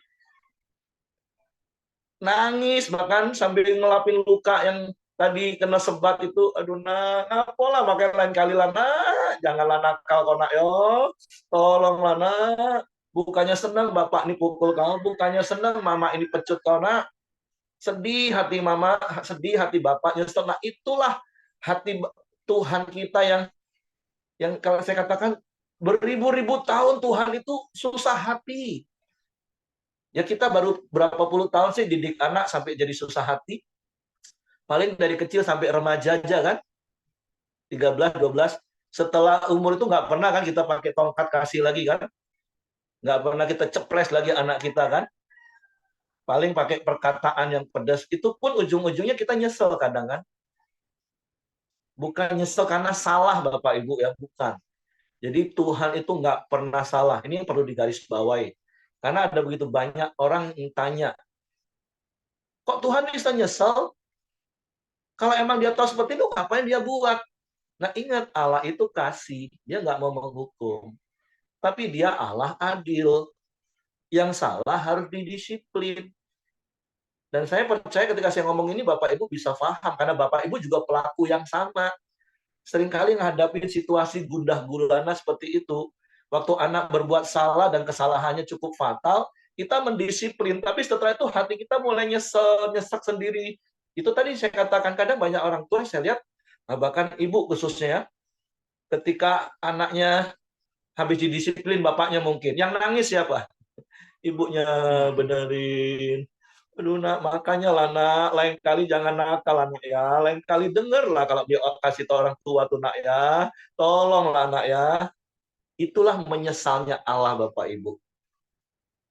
nangis, bahkan sambil ngelapin luka yang tadi kena sebat itu, aduh nak, ngapalah makanya lain kali lah nak, janganlah nakal kau nak yo, tolonglah nak, bukannya senang bapak ini pukul kau, bukannya senang mama ini pecut kau nak, sedih hati mama, sedih hati bapaknya, nah itulah hati Tuhan kita yang kalau saya katakan beribu-ribu tahun Tuhan itu susah hati. Ya kita baru berapa puluh tahun sih didik anak sampai jadi susah hati. Paling dari kecil sampai remaja aja kan. 13, 12. Setelah umur itu nggak pernah kan kita pakai tongkat kasih lagi kan. Nggak pernah kita ceples lagi anak kita kan. Paling pakai perkataan yang pedas. Itu pun ujung-ujungnya kita nyesel kadang kan. Bukan nyesel karena salah Bapak Ibu ya, bukan. Jadi Tuhan itu nggak pernah salah. Ini yang perlu digarisbawahi. Karena ada begitu banyak orang yang tanya, kok Tuhan bisa nyesel? Kalau emang dia tahu seperti itu, ngapain dia buat? Nah ingat, Allah itu kasih. Dia nggak mau menghukum. Tapi dia Allah adil. Yang salah harus didisiplin. Dan saya percaya ketika saya ngomong ini, Bapak Ibu bisa paham. Karena Bapak Ibu juga pelaku yang sama. Seringkali menghadapi situasi gundah gulana seperti itu. Waktu anak berbuat salah dan kesalahannya cukup fatal, kita mendisiplin. Tapi setelah itu hati kita mulai nyesek sendiri. Itu tadi saya katakan, kadang banyak orang tua saya lihat, bahkan ibu khususnya ya, ketika anaknya habis didisiplin, bapaknya mungkin. Yang nangis siapa? Ibunya benerin. Aduh nak, makanya lah nak, lain kali jangan nakal anak ya. Lain kali denger lah kalau dia kasih tahu orang tua tuh nak ya. Tolonglah anak ya. Itulah menyesalnya Allah Bapak Ibu.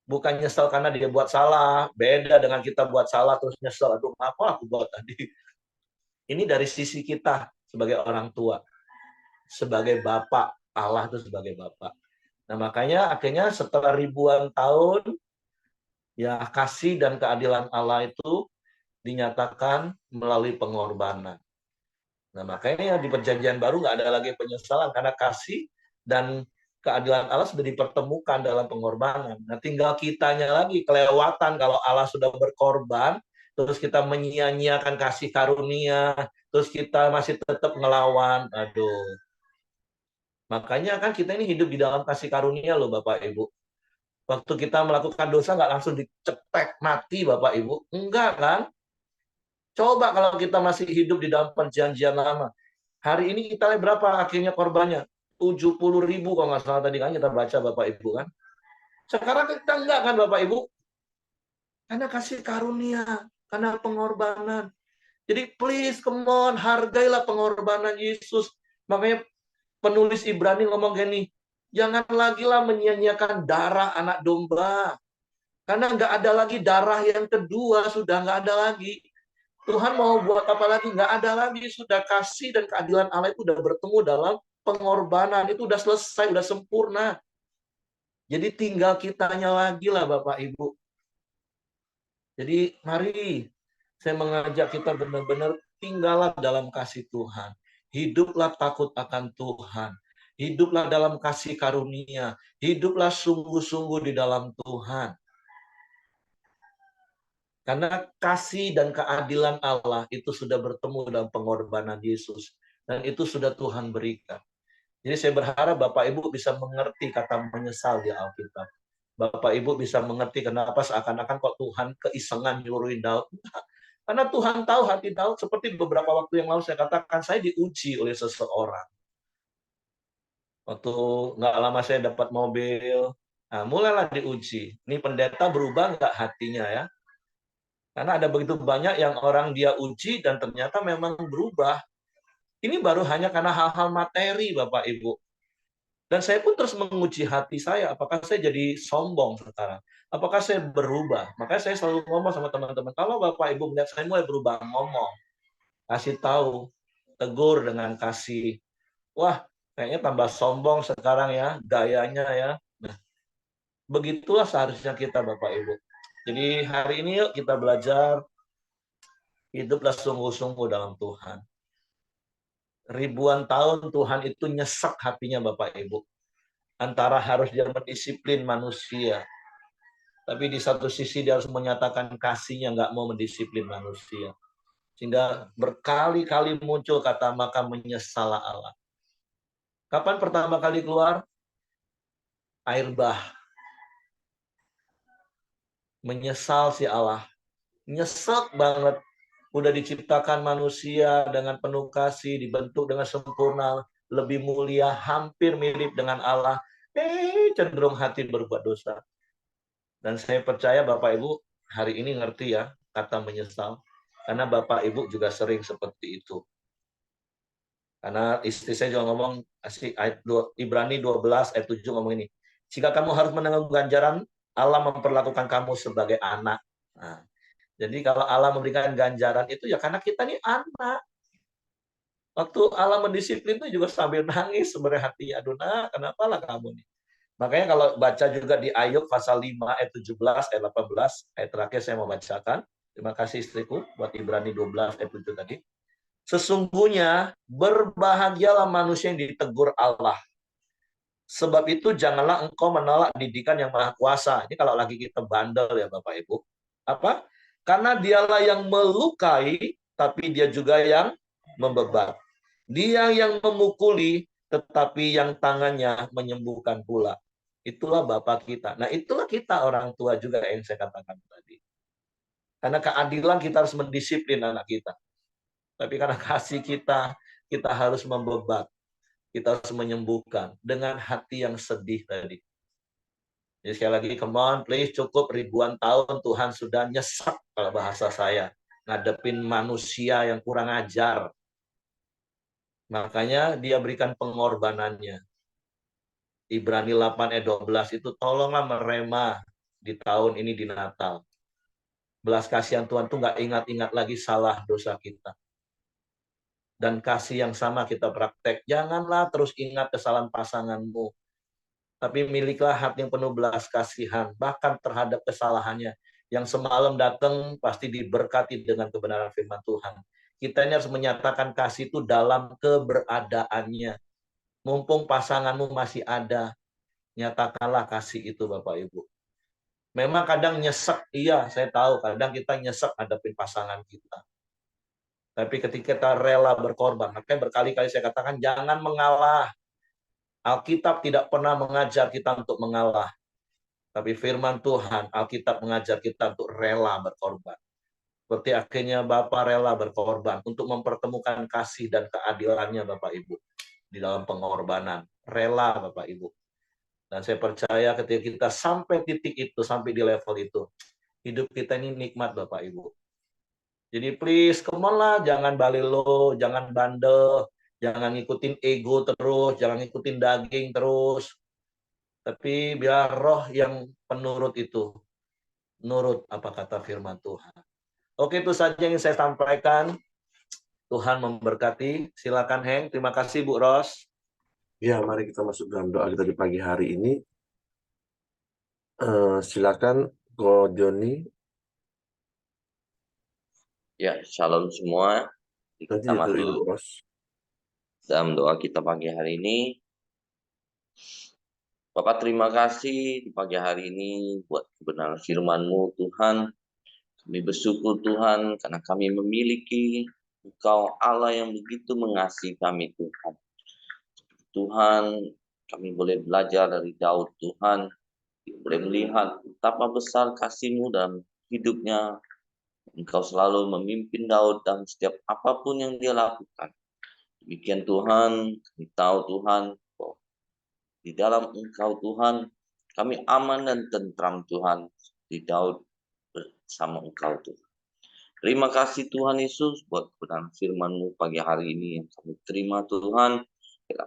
Bukan nyesal karena dia buat salah. Beda dengan kita buat salah terus nyesal. Aduh apa aku buat tadi. Ini dari sisi kita sebagai orang tua. Sebagai bapak. Allah itu sebagai bapak. Nah makanya akhirnya setelah ribuan tahun, ya kasih dan keadilan Allah itu dinyatakan melalui pengorbanan. Nah makanya di perjanjian baru nggak ada lagi penyesalan karena kasih dan keadilan Allah sudah dipertemukan dalam pengorbanan. Nah tinggal kitanya lagi kelewatan kalau Allah sudah berkorban, terus kita menyia-nyiakan kasih karunia, terus kita masih tetap ngelawan. Aduh. Makanya kan kita ini hidup di dalam kasih karunia loh Bapak Ibu. Waktu kita melakukan dosa nggak langsung dicetek mati Bapak Ibu. Enggak kan? Coba kalau kita masih hidup di dalam perjanjian lama. Hari ini kita lihat berapa akhirnya korbannya? 70.000 kalau nggak salah tadi kan kita baca Bapak Ibu kan. Sekarang kita enggak kan Bapak Ibu? Karena kasih karunia, karena pengorbanan. Jadi please, come on, hargailah pengorbanan Yesus. Makanya penulis Ibrani ngomong gini, jangan lagi lah menyia-nyiakan darah anak domba. Karena nggak ada lagi darah yang kedua, sudah nggak ada lagi. Tuhan mau buat apa lagi? Nggak ada lagi. Sudah kasih dan keadilan Allah itu sudah bertemu dalam pengorbanan. Itu sudah selesai, sudah sempurna. Jadi tinggal kitanya lagi lah Bapak Ibu. Jadi mari saya mengajak kita benar-benar tinggallah dalam kasih Tuhan. Hiduplah takut akan Tuhan. Hiduplah dalam kasih karunia. Hiduplah sungguh-sungguh di dalam Tuhan. Karena kasih dan keadilan Allah itu sudah bertemu dalam pengorbanan Yesus. Dan itu sudah Tuhan berikan. Jadi saya berharap Bapak Ibu bisa mengerti kata menyesal di Alkitab. Bapak Ibu bisa mengerti kenapa seakan-akan kok Tuhan keisengan nyuruhin Daud. Karena Tuhan tahu hati Daud, seperti beberapa waktu yang lalu saya katakan, saya diuji oleh seseorang. Waktu nggak lama saya dapat mobil, nah mulailah diuji. Ini pendeta berubah nggak hatinya ya? Karena ada begitu banyak yang orang dia uji dan ternyata memang berubah. Ini baru hanya karena hal-hal materi, Bapak Ibu. Dan saya pun terus menguji hati saya, apakah saya jadi sombong sekarang? Apakah saya berubah? Makanya saya selalu ngomong sama teman-teman, kalau Bapak Ibu melihat saya mulai berubah ngomong, kasih tahu, tegur dengan kasih. Wah, kayaknya tambah sombong sekarang ya, gayanya ya. Nah, begitulah seharusnya kita Bapak Ibu. Jadi hari ini yuk kita belajar, hiduplah sungguh-sungguh dalam Tuhan. Ribuan tahun Tuhan itu nyesek hatinya Bapak Ibu. Antara harus dia mendisiplin manusia, tapi di satu sisi dia harus menyatakan kasihnya, nggak mau mendisiplin manusia. Sehingga berkali-kali muncul kata maka menyesal Allah. Kapan pertama kali keluar? Air bah. Menyesal si Allah. Nyesek banget. Udah diciptakan manusia dengan penuh kasih, dibentuk dengan sempurna, lebih mulia, hampir mirip dengan Allah. Cenderung hati berbuat dosa. Dan saya percaya Bapak Ibu hari ini ngerti ya kata menyesal. Karena Bapak Ibu juga sering seperti itu. Karena istri saya juga ngomong, ayat Ibrani 12 ayat 7 ngomong ini. Jika kamu harus menanggung ganjaran, Allah memperlakukan kamu sebagai anak. Nah, jadi kalau Allah memberikan ganjaran itu ya karena kita ini anak. Waktu Allah mendisiplin itu juga sambil nangis sebenarnya hati. Aduh nak, kenapa lah kamu nih? Makanya kalau baca juga di Ayub pasal 5 ayat 17, ayat 18, ayat terakhir saya mau bacakan. Terima kasih istriku buat Ibrani 12 ayat 7 tadi. Sesungguhnya berbahagialah manusia yang ditegur Allah. Sebab itu janganlah engkau menolak didikan yang maha kuasa. Ini kalau lagi kita bandel ya Bapak Ibu. Apa? Karena dialah yang melukai, tapi dia juga yang membebat. Dia yang memukuli, tetapi yang tangannya menyembuhkan pula. Itulah Bapak kita. Nah, itulah kita orang tua juga yang saya katakan tadi. Karena keadilan kita harus mendisiplin anak kita. Tapi karena kasih kita, kita harus membebat. Kita harus menyembuhkan dengan hati yang sedih tadi. Jadi sekali lagi, come on, please, cukup ribuan tahun Tuhan sudah nyesek kalau bahasa saya. Ngadepin manusia yang kurang ajar. Makanya dia berikan pengorbanannya. Ibrani 8 ayat 12 itu tolonglah merema di tahun ini di Natal. Belas kasihan Tuhan tuh nggak ingat-ingat lagi salah dosa kita. Dan kasih yang sama kita praktek. Janganlah terus ingat kesalahan pasanganmu. Tapi miliklah hati yang penuh belas kasihan. Bahkan terhadap kesalahannya. Yang semalam datang pasti diberkati dengan kebenaran firman Tuhan. Kita ini harus menyatakan kasih itu dalam keberadaannya. Mumpung pasanganmu masih ada. Nyatakanlah kasih itu Bapak Ibu. Memang kadang nyesek. Iya, saya tahu. Kadang kita nyesek hadapin pasangan kita. Tapi ketika kita rela berkorban, makanya berkali-kali saya katakan jangan mengalah. Alkitab tidak pernah mengajar kita untuk mengalah. Tapi firman Tuhan, Alkitab mengajar kita untuk rela berkorban. Seperti akhirnya Bapak rela berkorban untuk mempertemukan kasih dan keadilannya Bapak Ibu. Di dalam pengorbanan. Rela Bapak Ibu. Dan saya percaya ketika kita sampai titik itu, sampai di level itu, hidup kita ini nikmat Bapak Ibu. Jadi please, come on lah, jangan balelo, jangan bandel, jangan ngikutin ego terus, jangan ngikutin daging terus. Tapi biar roh yang penurut itu, nurut apa kata firman Tuhan. Oke, itu saja yang saya sampaikan. Tuhan memberkati. Silakan Heng. Terima kasih Bu Ros. Ya, mari kita masuk dalam doa kita di pagi hari ini. Silakan Ko Joni. Ya, shalom semua. Kita masuk dalam doa kita pagi hari ini. Bapak terima kasih di pagi hari ini buat kebenaran firman-Mu Tuhan. Kami bersyukur Tuhan karena kami memiliki Engkau Allah yang begitu mengasihi kami Tuhan. Tuhan, kami boleh belajar dari Daud Tuhan. Boleh melihat betapa besar kasih-Mu dalam hidupnya. Engkau selalu memimpin Daud dalam setiap apapun yang dia lakukan. Demikian Tuhan, kami tahu Tuhan, di dalam Engkau Tuhan, kami aman dan tentram Tuhan. Di Daud bersama Engkau Tuhan. Terima kasih Tuhan Yesus buat kebenaran firman-Mu pagi hari ini yang kami terima Tuhan.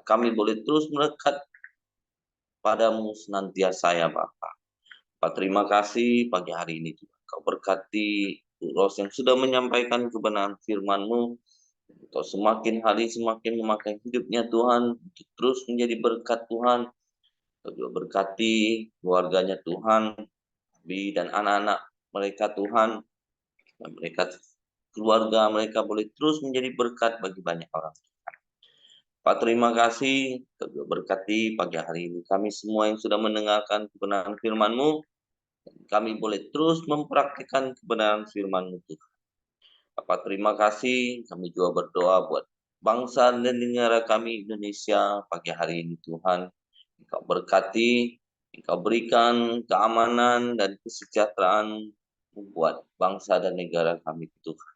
Kami boleh terus melekat padamu senantiasa ya Bapa. Bapak terima kasih pagi hari ini Tuhan. Kau berkati Ros yang sudah menyampaikan kebenaran firman-Mu. Kau semakin hari semakin memakai hidupnya Tuhan untuk terus menjadi berkat Tuhan. Kau juga berkati keluarganya Tuhan, Abi dan anak-anak mereka Tuhan. Dan mereka keluarga mereka boleh terus menjadi berkat bagi banyak orang. Pak terima kasih. Kau juga berkati pagi hari ini kami semua yang sudah mendengarkan kebenaran firman-Mu. Kami boleh terus mempraktikkan kebenaran firman-Mu Tuhan. Bapak terima kasih, kami juga berdoa buat bangsa dan negara kami Indonesia pagi hari ini Tuhan. Engkau berkati, Engkau berikan keamanan dan kesejahteraan buat bangsa dan negara kami Tuhan.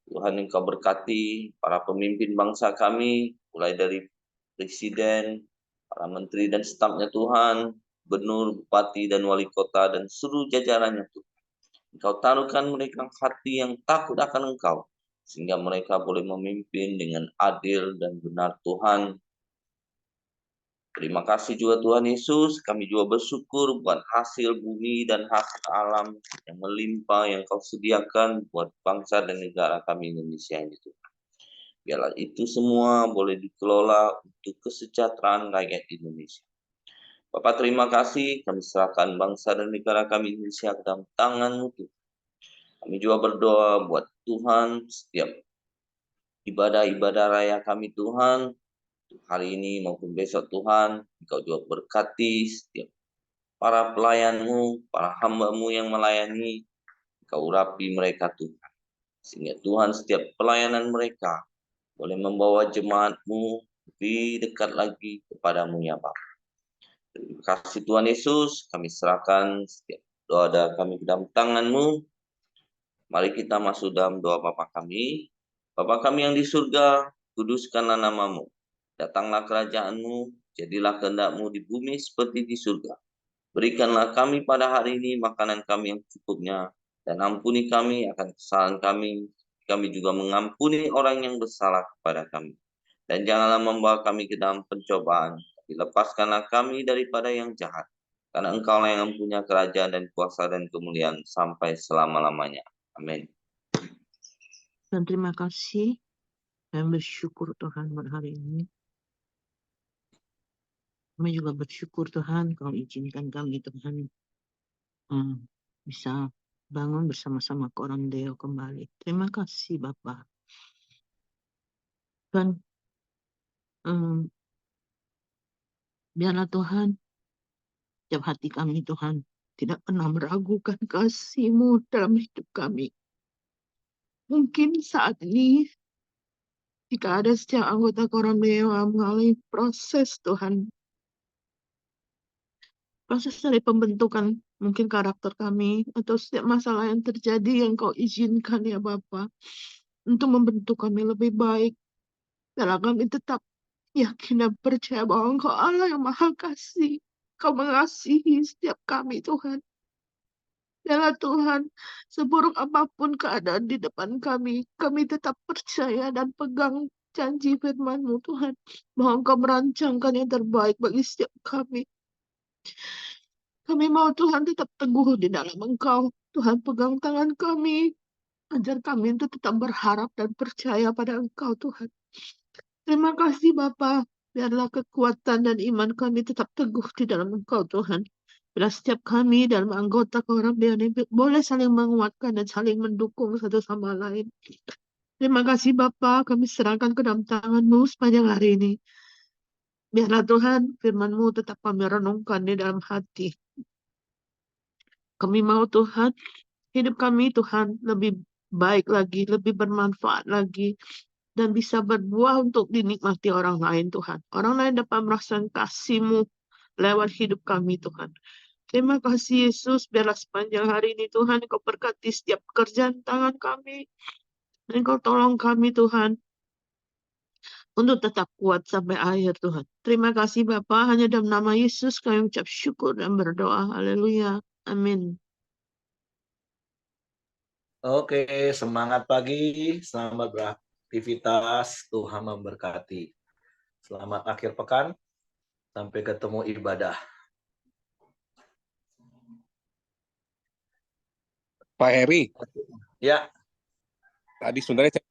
Tuhan Engkau berkati para pemimpin bangsa kami, mulai dari Presiden, para menteri dan stafnya Tuhan, gubernur, bupati dan wali kota dan seluruh jajarannya Tuhan. Engkau taruhkan mereka hati yang takut akan Engkau, sehingga mereka boleh memimpin dengan adil dan benar Tuhan. Terima kasih juga Tuhan Yesus, kami juga bersyukur buat hasil bumi dan hasil alam yang melimpah yang Kau sediakan buat bangsa dan negara kami Indonesia ini Tuhan. Biarlah itu semua boleh dikelola untuk kesejahteraan rakyat Indonesia. Bapak terima kasih, kami serahkan bangsa dan negara kami Indonesia ke dalam tangan-Mu Tuhan. Kami juga berdoa buat Tuhan setiap ibadah-ibadah raya kami Tuhan, hari ini maupun besok Tuhan, Engkau juga berkati setiap para pelayan-Mu, para hamba-Mu yang melayani, Engkau urapi mereka Tuhan. Sehingga Tuhan setiap pelayanan mereka boleh membawa jemaat-Mu lebih dekat lagi kepadamu ya Bapa. Terima kasih Tuhan Yesus, kami serahkan setiap doa kami ke dalam tangan-Mu. Mari kita masuk dalam doa Bapa kami. Bapa kami yang di surga, kuduskanlah nama-Mu. Datanglah kerajaan-Mu, jadilah kehendak-Mu di bumi seperti di surga. Berikanlah kami pada hari ini makanan kami yang cukupnya, dan ampuni kami akan kesalahan kami. Kami juga mengampuni orang yang bersalah kepada kami. Dan janganlah membawa kami ke dalam pencobaan, tapi lepaskanlah kami daripada yang jahat. Karena Engkaulah yang mempunyai kerajaan dan kuasa dan kemuliaan sampai selama-lamanya. Amin. Dan terima kasih dan bersyukur Tuhan pada hari ini. Kami juga bersyukur Tuhan, Kau izinkan kami Tuhan bisa bangun bersama-sama Koram Deo kembali. Terima kasih Bapak. Dan biarlah Tuhan, setiap hati kami Tuhan tidak pernah meragukan kasih-Mu dalam hidup kami. Mungkin saat ini, jika ada setiap anggota Koram Deo yang mengalami proses Tuhan, proses dari pembentukan mungkin karakter kami, atau setiap masalah yang terjadi yang Kau izinkan ya Bapa, untuk membentuk kami lebih baik. Biarlah kami tetap yakin dan percaya bahwa Engkau Allah yang Maha Kasih. Kau mengasihi setiap kami Tuhan. Biarlah Tuhan, seburuk apapun keadaan di depan kami tetap percaya dan pegang janji firman-Mu Tuhan, bahwa Engkau merancangkan yang terbaik bagi setiap kami. Kami mau Tuhan tetap teguh di dalam Engkau. Tuhan pegang tangan kami, ajar kami untuk tetap berharap dan percaya pada Engkau Tuhan. Terima kasih Bapa. Biarlah kekuatan dan iman kami tetap teguh di dalam Engkau Tuhan. Bila setiap kami dalam anggota Koram Deo ini boleh saling menguatkan dan saling mendukung satu sama lain. Terima kasih Bapa, kami serahkan ke dalam tangan-Mu sepanjang hari ini. Biarlah Tuhan firman-Mu tetap kami renungkan di dalam hati. Kami mau Tuhan, hidup kami Tuhan lebih baik lagi, lebih bermanfaat lagi, dan bisa berbuah untuk dinikmati orang lain Tuhan. Orang lain dapat merasakan kasih-Mu lewat hidup kami Tuhan. Terima kasih Yesus, biarlah sepanjang hari ini Tuhan Kau berkati setiap pekerjaan tangan kami, dan Kau tolong kami Tuhan untuk tetap kuat sampai akhir Tuhan. Terima kasih Bapa, hanya dalam nama Yesus kami ucap syukur dan berdoa. Haleluya. Amin. Oke, semangat pagi, selamat beraktivitas, Tuhan memberkati. Selamat akhir pekan, sampai ketemu ibadah. Pak Heri, Ya, tadi sebenarnya saya